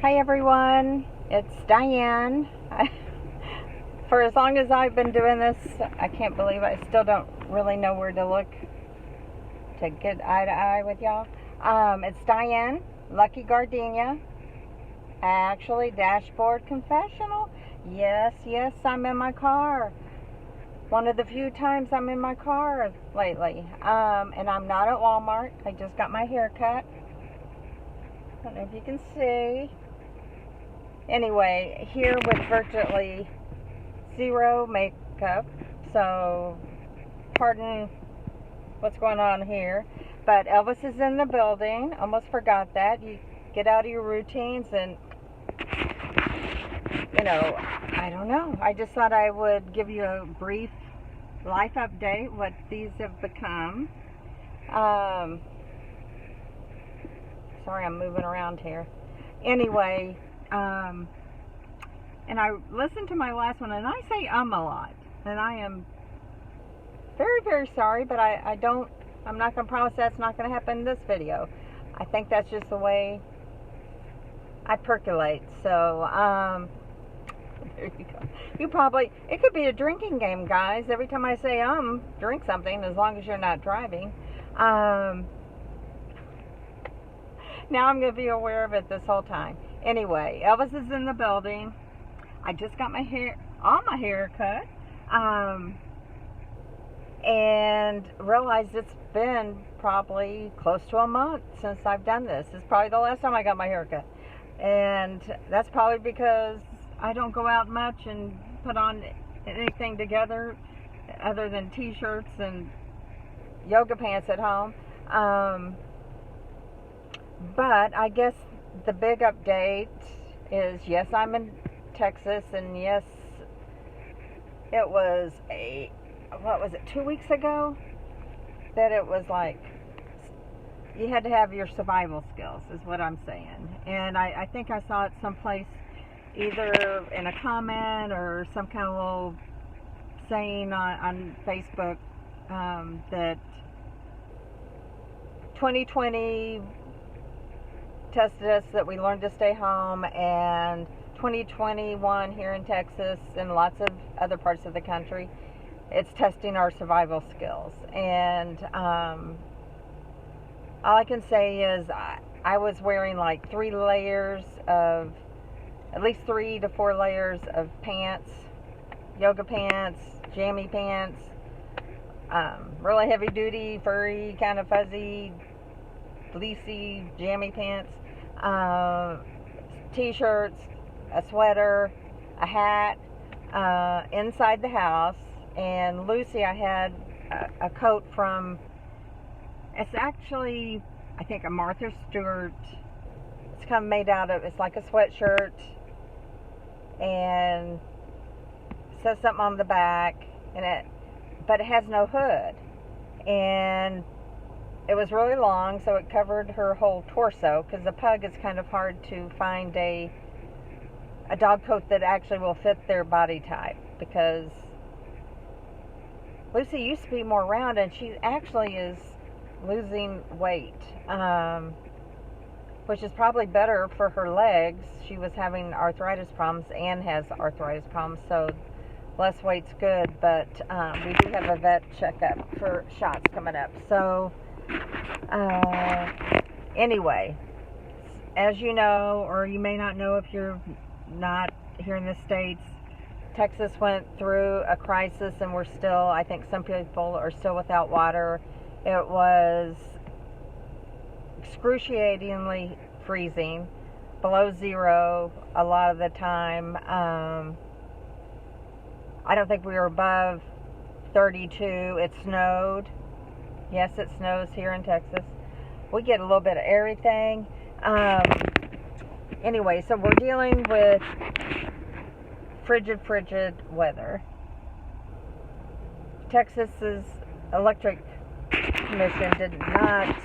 Hi everyone, it's Diane. For as long as I've been doing this, I can't believe I still don't really know where to look to get eye to eye with y'all. It's Diane, Lucky Gardenia, actually Dashboard Confessional. Yes, I'm in my car. One of the few times I'm in my car lately. And I'm not at Walmart. I just got my hair cut. I don't know if you can see. Anyway, here with virtually zero makeup, so pardon what's going on here. But Elvis is in the building. Almost forgot that. You get out of your routines and, I don't know. I just thought I would give you a brief life update, what these have become. Sorry, I'm moving around here. Anyway, and I listened to my last one, and I say a lot, and I am very, very sorry, but I'm not going to promise that's not going to happen in this video. I think that's just the way I percolate. So, there you go. It could be a drinking game, guys. Every time I say drink something, as long as you're not driving. Now I'm going to be aware of it this whole time. Anyway, Elvis is in the building. I just got my hair cut. And realized it's been probably close to a month since I've done this. It's probably the last time I got my hair cut. And that's probably because I don't go out much and put on anything together other than t-shirts and yoga pants at home. But I guess the big update is, yes, I'm in Texas, and yes, it was 2 weeks ago that it was like you had to have your survival skills, is what I'm saying. And I think I saw it someplace, either in a comment or some kind of little saying on Facebook, that 2020 tested us, that we learned to stay home, and 2021 here in Texas and lots of other parts of the country, it's testing our survival skills. And all I can say is I was wearing like at least 3 to 4 layers of pants, yoga pants, jammy pants, really heavy duty, furry, kind of fuzzy, fleecy, jammy pants, t-shirts, a sweater, a hat, inside the house. And Lucy, I had a coat from, it's actually, I think, a Martha Stewart. It's kind of made out of, it's like a sweatshirt, and it says something on the back, but it has no hood. And it was really long, so it covered her whole torso, because the pug is kind of hard to find a dog coat that actually will fit their body type, because Lucy used to be more round, and she actually is losing weight, which is probably better for her legs. She was having arthritis problems and has arthritis problems, so less weight's good, but we do have a vet checkup for shots coming up. So anyway, as you know, or you may not know if you're not here in the States, Texas went through a crisis, and we're still, I think some people are still without water. It was excruciatingly freezing, below zero a lot of the time. I don't think we were above 32. It snowed. Yes, it snows here in Texas. We get a little bit of everything. Anyway, so we're dealing with frigid weather. Texas's electric commission did not,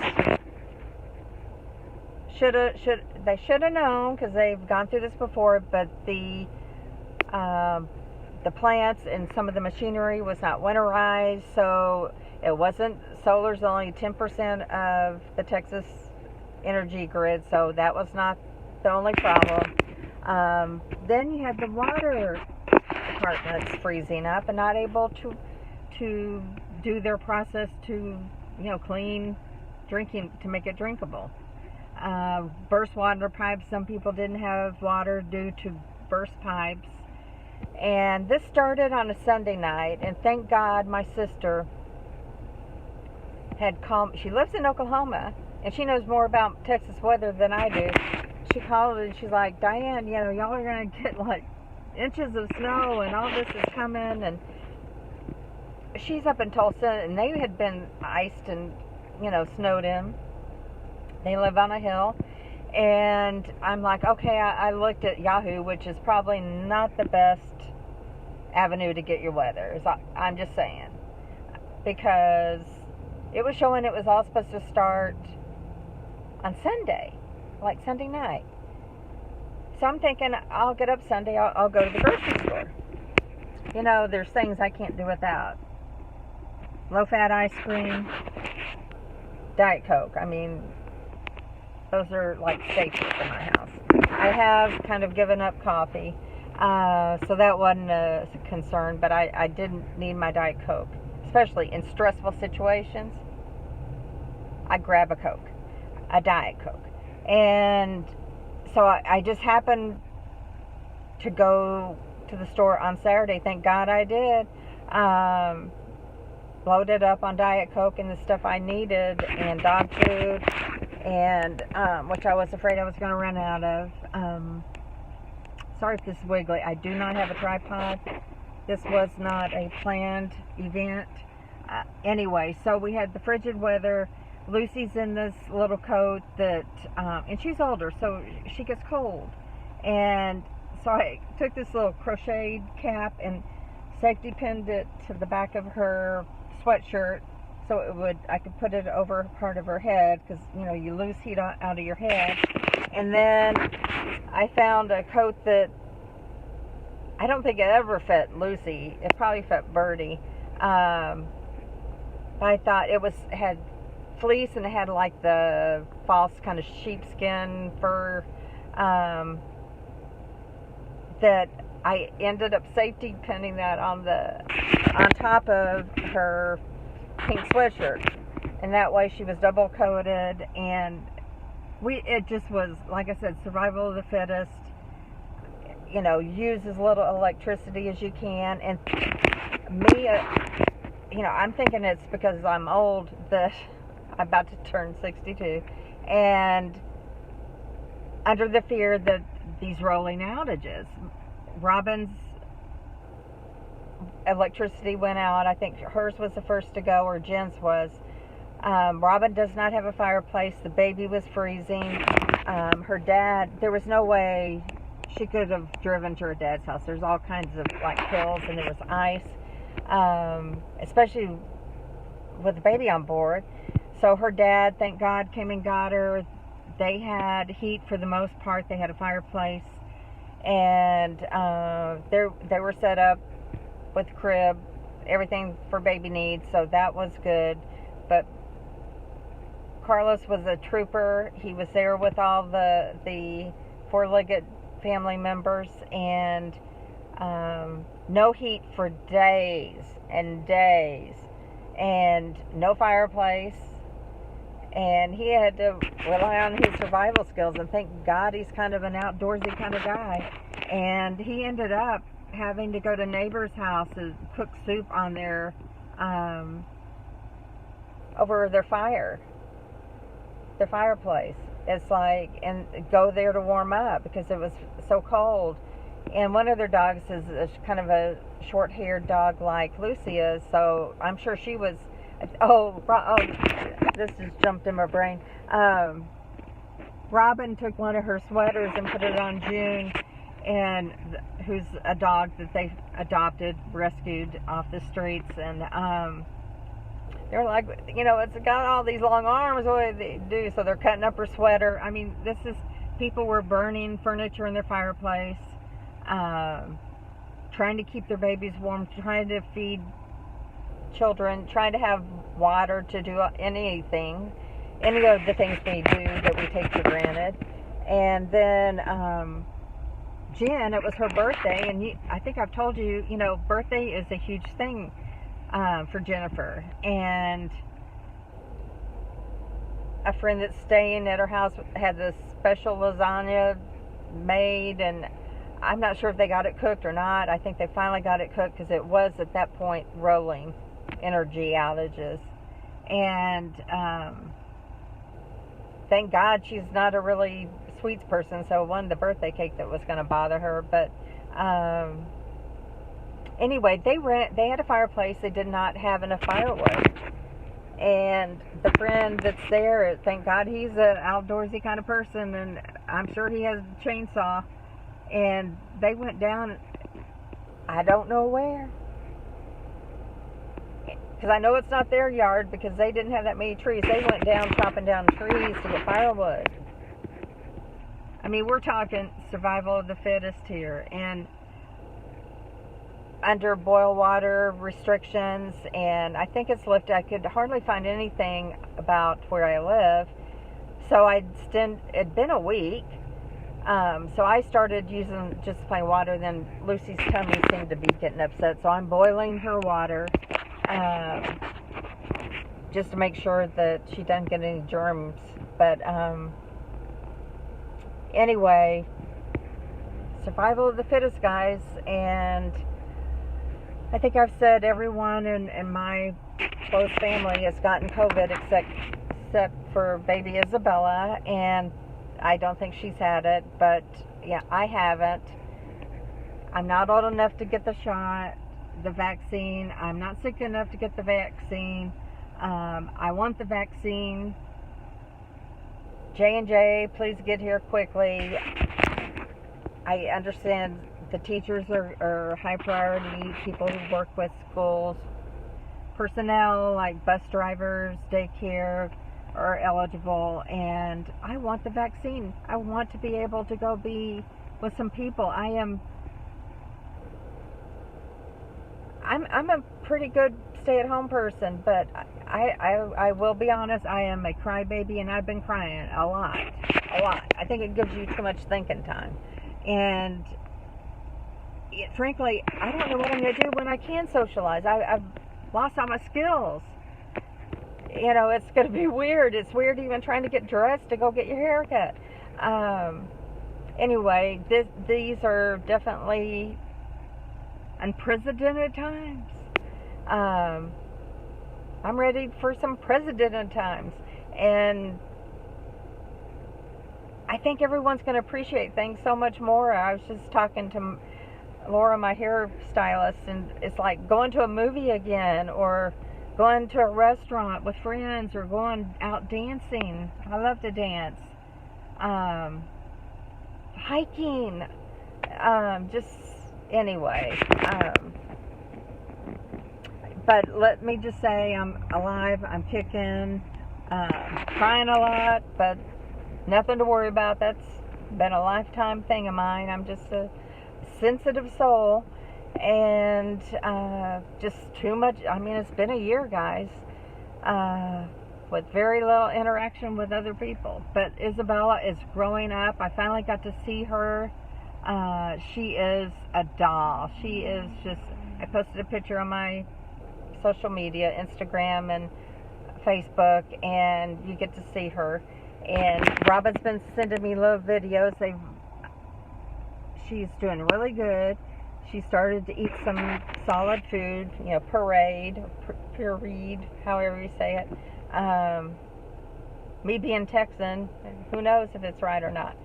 they should have known, because they've gone through this before, but the plants and some of the machinery was not winterized, so it wasn't, solar's only 10% of the Texas energy grid, so that was not the only problem. Then you had the water departments freezing up and not able to do their process to, clean drinking, to make it drinkable. Burst water pipes. Some people didn't have water due to burst pipes. And this started on a Sunday night, and thank God my sister had called. She lives in Oklahoma, and she knows more about Texas weather than I do. She called and she's like, Diane, y'all are going to get like inches of snow and all this is coming. And she's up in Tulsa, and they had been iced and, snowed in. They live on a hill. And I'm like, okay, I looked at Yahoo, which is probably not the best avenue to get your weather. I'm just saying. Because it was showing it was all supposed to start on Sunday, like Sunday night. So I'm thinking, I'll get up Sunday, I'll go to the grocery store. There's things I can't do without. Low-fat ice cream, Diet Coke. I mean, those are like staples in my house. I have kind of given up coffee, so that wasn't a concern, but I didn't need my Diet Coke. Especially in stressful situations, I grab a Diet Coke. And so I just happened to go to the store on Saturday. Thank God I did. Loaded up on Diet Coke and the stuff I needed, and dog food, and which I was afraid I was going to run out of. Sorry if this is wiggly. I do not have a tripod. This was not a planned event. Anyway, so we had the frigid weather. Lucy's in this little coat that, and she's older, so she gets cold. And so I took this little crocheted cap and safety pinned it to the back of her sweatshirt, so I could put it over part of her head, because you lose heat out of your head. And then I found a coat that I don't think it ever fit Lucy. It probably fit Birdie. But I thought it had fleece, and it had like the false kind of sheepskin fur, that I ended up safety pinning that on top of her pink sweatshirt, and that way she was double coated. And it just was, like I said, survival of the fittest. Use as little electricity as you can. And me, I'm thinking it's because I'm old, that I'm about to turn 62, and under the fear that these rolling outages. Robin's electricity went out. I think hers was the first to go, or Jen's was. Robin does not have a fireplace. The baby was freezing. Her dad, there was no way she could have driven to her dad's house. There's all kinds of like hills, and there was ice, especially with the baby on board. So her dad, thank God, came and got her. They had heat for the most part. They had a fireplace, and they were set up with crib, everything for baby needs, so that was good. But Carlos was a trooper. He was there with all the four-legged family members, and no heat for days and days, and no fireplace. And he had to rely on his survival skills, and thank God he's kind of an outdoorsy kind of guy. And he ended up having to go to neighbors' house and cook soup on their over their fireplace. It's like, and go there to warm up because it was so cold. And one of their dogs is kind of a short-haired dog like Lucy is, so I'm sure she was. Oh, this just jumped in my brain. Robin took one of her sweaters and put it on June, and who's a dog that they adopted, rescued off the streets, and they're like, it's got all these long arms, what do they do? So they're cutting up her sweater. I mean, people were burning furniture in their fireplace, trying to keep their babies warm, trying to feed children, trying to have water to do anything, any of the things we do that we take for granted. And then Jen, it was her birthday, and I think I've told you, birthday is a huge thing for Jennifer. And a friend that's staying at her house had this special lasagna made, and I'm not sure if they got it cooked or not. I think they finally got it cooked because it was at that point rolling energy outages. And thank God she's not a really sweets person, so it wasn't the birthday cake that was going to bother her. But anyway, they had a fireplace. They did not have enough firewood. And the friend that's there, thank God he's an outdoorsy kind of person, and I'm sure he has a chainsaw. And they went down, I don't know where, because I know it's not their yard because they didn't have that many trees. They went down chopping down trees to get firewood. I mean, we're talking survival of the fittest here, and under boil water restrictions, and I think it's lifted. I could hardly find anything about where I live, so it'd been a week, so I started using just plain water. Then Lucy's tummy seemed to be getting upset, so I'm boiling her water just to make sure that she doesn't get any germs. But anyway, survival of the fittest, guys. And I think I've said everyone in my close family has gotten COVID except for baby Isabella, and I don't think she's had it, but yeah, I haven't. I'm not old enough to get the vaccine. I'm not sick enough to get the vaccine. I want the vaccine. J&J, please get here quickly. I understand the teachers are high priority. People who work with schools, personnel like bus drivers, daycare are eligible, and I want the vaccine. I want to be able to go be with some people. I'm a pretty good stay-at-home person, but I will be honest, I am a crybaby, and I've been crying a lot. I think it gives you too much thinking time. And frankly, I don't know what I'm going to do when I can socialize. I've lost all my skills. It's going to be weird. It's weird even trying to get dressed to go get your hair cut. Anyway, these are definitely unprecedented times. I'm ready for some precedented times. And I think everyone's going to appreciate things so much more. I was just talking to Laura, my hairstylist, and it's like going to a movie again, or going to a restaurant with friends, or going out dancing. I love to dance. Hiking. Anyway. But let me just say, I'm alive, I'm kicking, crying a lot, but nothing to worry about. That's been a lifetime thing of mine. I'm just a sensitive soul, and just too much. I mean, it's been a year, guys, with very little interaction with other people. But Isabella is growing up. I finally got to see her. She is a doll. She is just, I posted a picture on my social media, Instagram and Facebook, and you get to see her. And Robin's been sending me little videos. She's doing really good. She started to eat some solid food, pureed, however you say it. Me being Texan, who knows if it's right or not.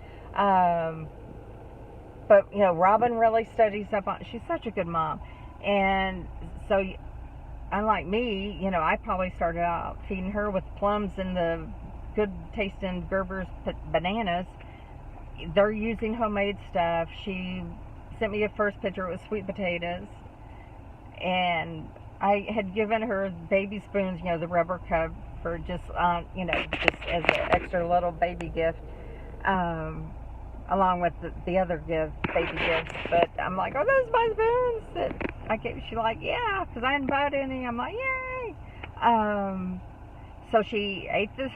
But, Robin really studies up on, she's such a good mom. And so, unlike me, I probably started out feeding her with plums and the good tasting Gerber's bananas. They're using homemade stuff. She sent me a first picture. It was sweet potatoes, and I had given her baby spoons, the rubber cup, for just just as an extra little baby gift, along with the other baby gifts. But I'm like, are those my spoons? That I gave. She's like, yeah, because I didn't buy any. I'm like, yay. So she ate the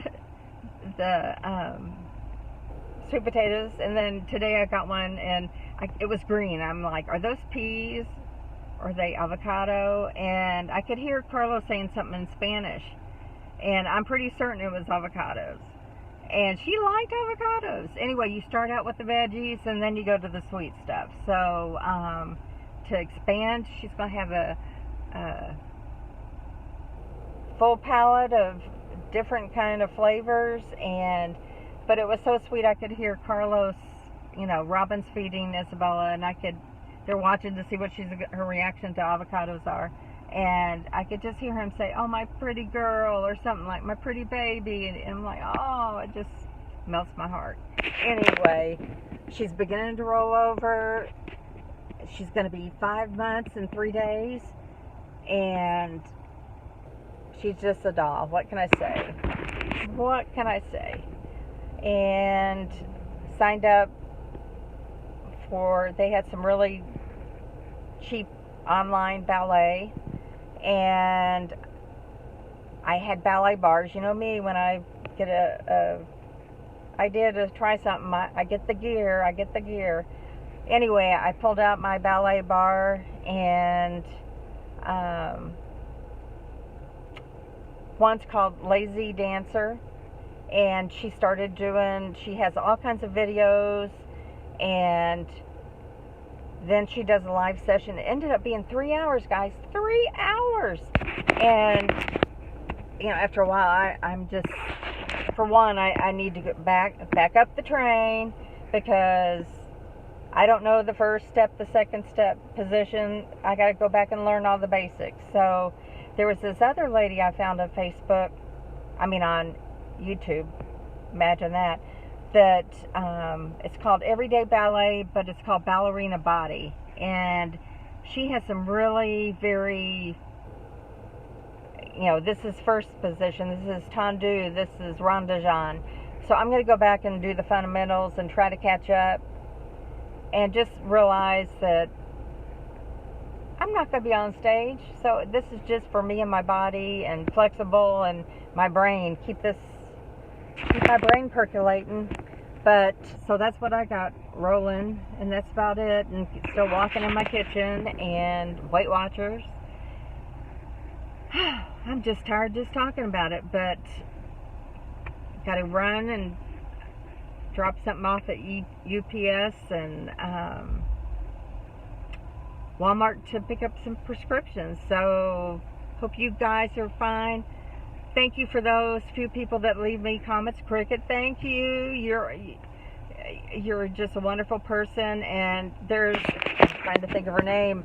sweet potatoes, and then today I got one, and it was green. I'm like, are those peas? Or are they avocado? And I could hear Carlos saying something in Spanish, and I'm pretty certain it was avocados. And she liked avocados. Anyway, you start out with the veggies, and then you go to the sweet stuff. So to expand, she's going to have a full palette of different kind of flavors, but it was so sweet. I could hear Carlos, Robin's feeding Isabella, and they're watching to see what her reaction to avocados are, and I could just hear him say, "Oh, my pretty girl," or something like, "My pretty baby," and I'm like, oh, it just melts my heart. Anyway, she's beginning to roll over. She's going to be 5 months and 3 days, and she's just a doll. What can I say? What can I say? And signed up they had some really cheap online ballet, and I had ballet bars. You know me, when I get a idea to try something, I get the gear. Anyway, I pulled out my ballet bar, and one's called Lazy Dancer, and she has all kinds of videos, and then she does a live session. It ended up being 3 hours, guys. 3 hours. And after a while, I'm just, for one, I need to get back up the train, because I don't know the first step, the second step, position. I got to go back and learn all the basics. So there was this other lady I found on on YouTube. Imagine that. It's called Everyday Ballet, but it's called Ballerina Body. And she has some really very, this is first position, this is tendu, this is rondinage. So I'm going to go back and do the fundamentals and try to catch up, and just realize that I'm not going to be on stage. So this is just for me and my body, and flexible, and my brain. Keep my brain percolating. But so that's what I got rolling, and that's about it. And still walking in my kitchen, and Weight Watchers. I'm just tired just talking about it, but got to run and drop something off at UPS and Walmart to pick up some prescriptions. So hope you guys are fine. Thank you for those few people that leave me comments. Cricket, thank you. You're just a wonderful person. And I'm trying to think of her name.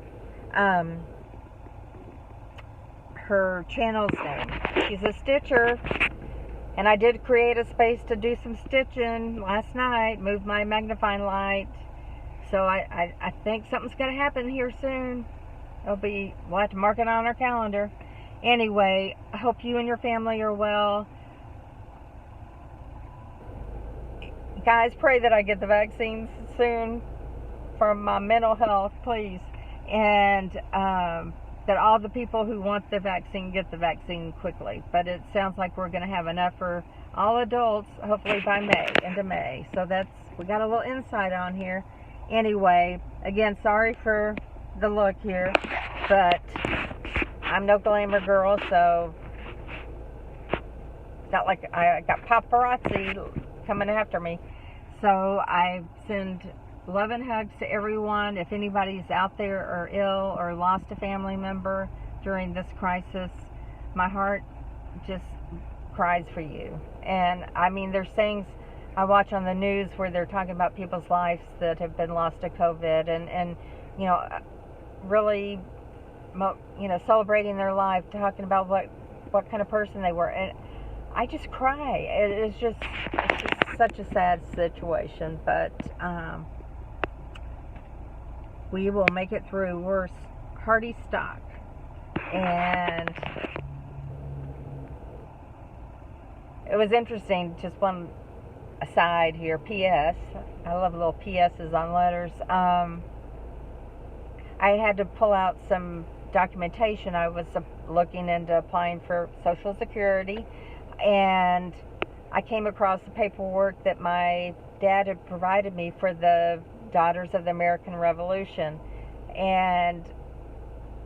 Her channel's name. She's a stitcher. And I did create a space to do some stitching last night. Moved my magnifying light. So I think something's going to happen here soon. We'll have to mark it on our calendar. Anyway, I hope you and your family are well. Guys, pray that I get the vaccines soon for my mental health, please. And that all the people who want the vaccine get the vaccine quickly. But it sounds like we're going to have enough for all adults, hopefully by into May. So we got a little insight on here. Anyway, again, sorry for the look here, but I'm no glamour girl, so it's not like I got paparazzi coming after me. So I send love and hugs to everyone. If anybody's out there or ill or lost a family member during this crisis, my heart just cries for you. And there's things I watch on the news where they're talking about people's lives that have been lost to COVID, and really, celebrating their life, talking about what kind of person they were, and I just cry. It's just such a sad situation, but we will make it through. We're hardy stock. And it was interesting, just one aside here, P.S. I love little P.S.'s on letters. I had to pull out some documentation. I was looking into applying for Social Security, and I came across the paperwork that my Dad had provided me for the Daughters of the American Revolution. And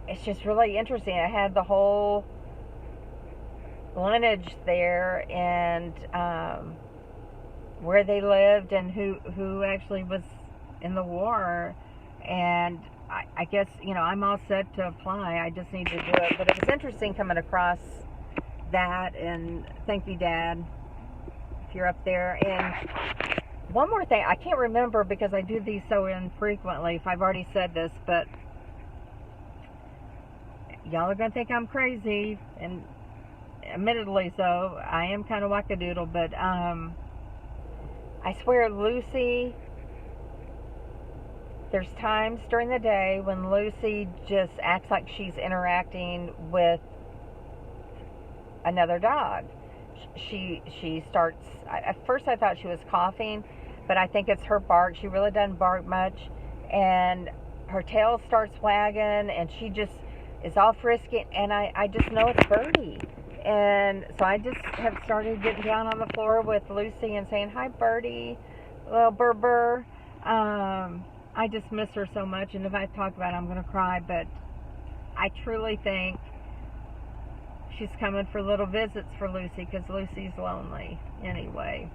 it's just really interesting. I had the whole lineage there, and where they lived and who actually was in the war. And I guess, you know, I'm all set to apply. I just need to do it. But it was interesting coming across that, and thank you, Dad, if you're up there. And one more thing, I can't remember because I do these so infrequently if I've already said this, but y'all are going to think I'm crazy, and admittedly so. I am kind of wackadoodle, but I swear, Lucy, there's times during the day when Lucy just acts like she's interacting with another dog. She starts, at first I thought she was coughing, but I think it's her bark. She really doesn't bark much, and her tail starts wagging, and she just is all frisky, and I just know it's Birdie. And so I just have started getting down on the floor with Lucy and saying, "Hi, Birdie, little burr." I just miss her so much, and if I talk about it, I'm going to cry, but I truly think she's coming for little visits for Lucy, because Lucy's lonely. Anyway,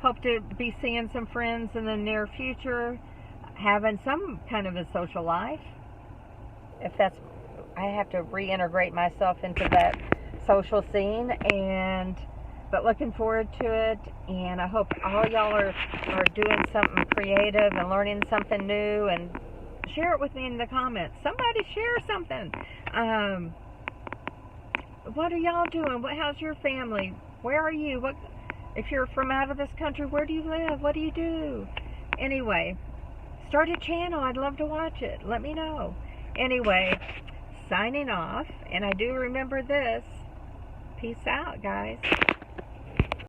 hope to be seeing some friends in the near future, having some kind of a social life. If that's, I have to reintegrate myself into that social scene, but looking forward to it. And I hope all y'all are doing something creative and learning something new, and share it with me in the comments. Somebody share something. What are y'all doing? How's your family? Where are you? If you're from out of this country, where do you live? What do you do? Anyway, start a channel. I'd love to watch it. Let me know. Anyway, signing off, and I do remember this. Peace out, guys.